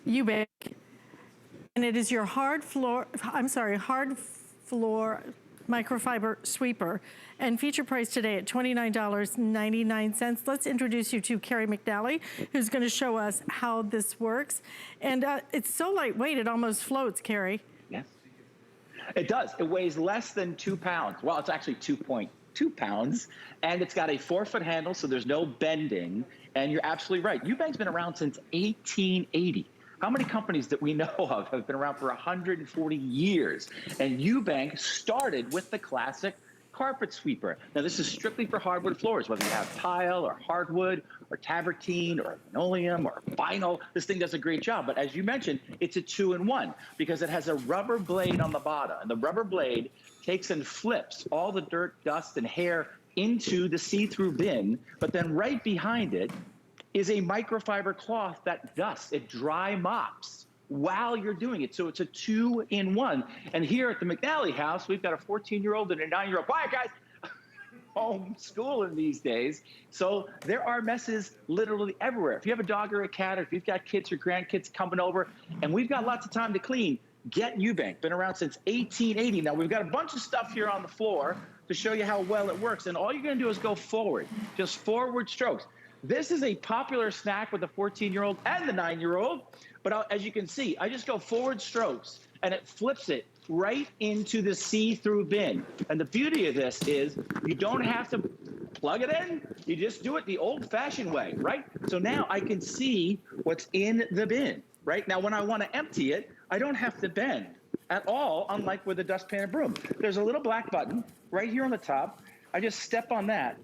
Ewbank, and it is your hard floor microfiber sweeper, and feature price today at $29.99. Let's introduce you to Carrie McNally, who's going to show us how this works. And it's so lightweight, it almost floats, Carrie. Yes, it does. It weighs less than 2 pounds. Well, it's actually 2.2 pounds, and it's got a 4-foot handle, so there's no bending. And you're absolutely right. Ewbank's been around since 1880. How many companies that we know of have been around for 140 years? And Ewbank started with the classic carpet sweeper. Now, this is strictly for hardwood floors, whether you have tile or hardwood or travertine or linoleum or vinyl. This thing does a great job. But as you mentioned, it's a 2-in-1 because it has a rubber blade on the bottom. And the rubber blade takes and flips all the dirt, dust, and hair into the see-through bin. But then right behind it is a microfiber cloth that dusts. It dry mops while you're doing it. So it's a 2-in-1. And here at the McNally house, we've got a 14-year-old and a 9-year-old. Quiet, guys. Homeschooling these days. So there are messes literally everywhere. If you have a dog or a cat, or if you've got kids or grandkids coming over, and we've got lots of time to clean, get Ewbank. Been around since 1880. Now, we've got a bunch of stuff here on the floor to show you how well it works. And all you're going to do is go forward, just forward strokes. This is a popular snack with the 14-year-old and the 9-year-old. But as you can see, I just go forward strokes, and it flips it right into the see-through bin. And the beauty of this is you don't have to plug it in. You just do it the old-fashioned way, right? So now I can see what's in the bin, right? Now, when I want to empty it, I don't have to bend at all, unlike with a dustpan and broom. There's a little black button right here on the top. I just step on that,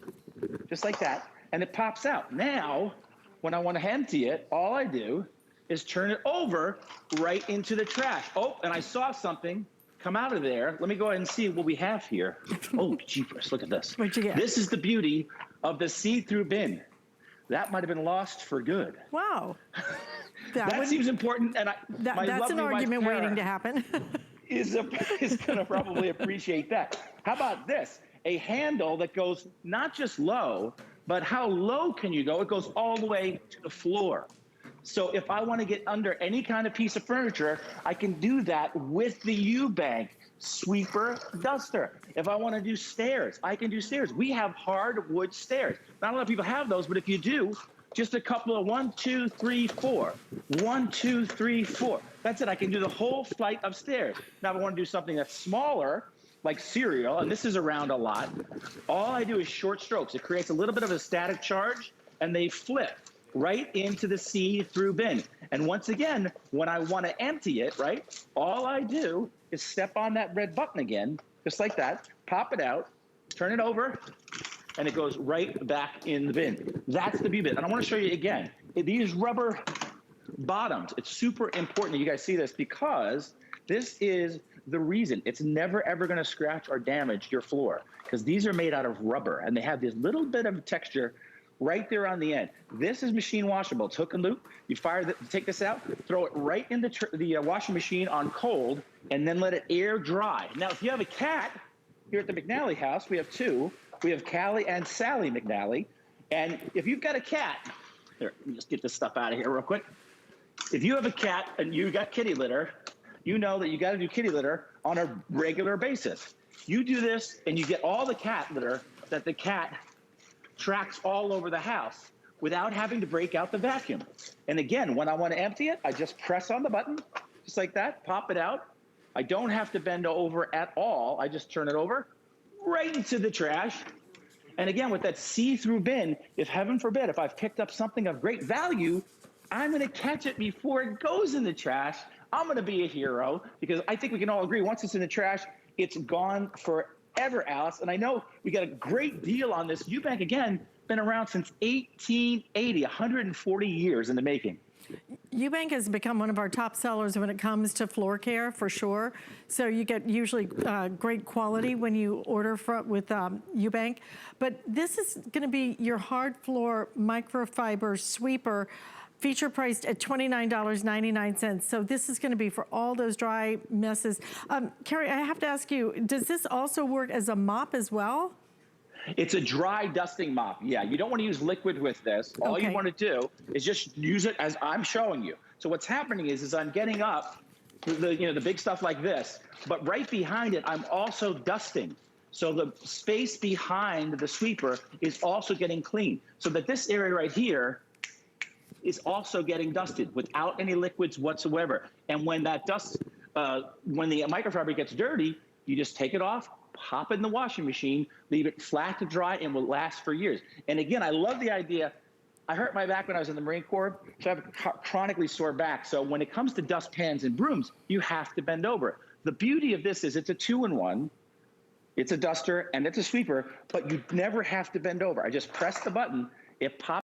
just like that, and it pops out. Now, when I want to empty it, all I do is turn it over right into the trash. Oh, and I saw something come out of there. Let me go ahead and see what we have here. Oh, jeepers, look at this. What'd you get? This is the beauty of the see-through bin. That might have been lost for good. Wow. That seems important, and that's an argument waiting to happen. is going to probably appreciate that. How about this? A handle that goes not just low, but how low can you go? It goes all the way to the floor. So if I want to get under any kind of piece of furniture, I can do that with the Ewbank sweeper duster. If I want to do stairs, I can do stairs. We have hardwood stairs. Not a lot of people have those, but if you do, just a couple of 1, 2, 3, 4. 1, 2, 3, 4. That's it. I can do the whole flight of stairs. Now, if I want to do something that's smaller, like cereal, and this is around a lot, all I do is short strokes. It creates a little bit of a static charge, and they flip right into the see-through bin. And once again, when I want to empty it, right, all I do is step on that red button again, just like that, pop it out, turn it over, and it goes right back in the bin. That's the beauty of it. And I want to show you again. These rubber bottoms, it's super important that you guys see this because this is the reason it's never ever going to scratch or damage your floor, because these are made out of rubber and they have this little bit of texture right there on the end. This is machine washable. It's hook and loop. You take this out, throw it right in the washing machine on cold, and then let it air dry. Now, if you have a cat, here at the McNally house, we have two. We have Callie and Sally McNally. And if you've got a cat, here, let me just get this stuff out of here real quick. If you have a cat and you got kitty litter, you know that you got to do kitty litter on a regular basis. You do this and you get all the cat litter that the cat tracks all over the house without having to break out the vacuum. And again, when I want to empty it, I just press on the button, just like that, pop it out. I don't have to bend over at all. I just turn it over right into the trash. And again, with that see-through bin, if heaven forbid, if I've picked up something of great value, I'm going to catch it before it goes in the trash. I'm going to be a hero, because I think we can all agree once it's in the trash, it's gone forever, Alice. And I know we got a great deal on this. Ewbank, again, been around since 1880, 140 years in the making. Ewbank has become one of our top sellers when it comes to floor care, for sure. So you get usually great quality when you order with Ewbank. But this is going to be your hard floor microfiber sweeper, feature priced at $29.99. So this is going to be for all those dry messes. Carrie, I have to ask you, does this also work as a mop as well? It's a dry dusting mop. Yeah, you don't want to use liquid with this. All you want to do is just use it as I'm showing you. So what's happening is I'm getting up to the big stuff like this, but right behind it, I'm also dusting. So the space behind the sweeper is also getting clean. So that this area right here is also getting dusted without any liquids whatsoever. And when that dust, when the microfiber gets dirty, you just take it off, pop it in the washing machine, leave it flat to dry, and will last for years. And again, I love the idea. I hurt my back when I was in the Marine Corps, so I have a chronically sore back. So when it comes to dustpans and brooms, you have to bend over. The beauty of this is it's a 2-in-1. It's a duster and it's a sweeper, but you never have to bend over. I just press the button, it pops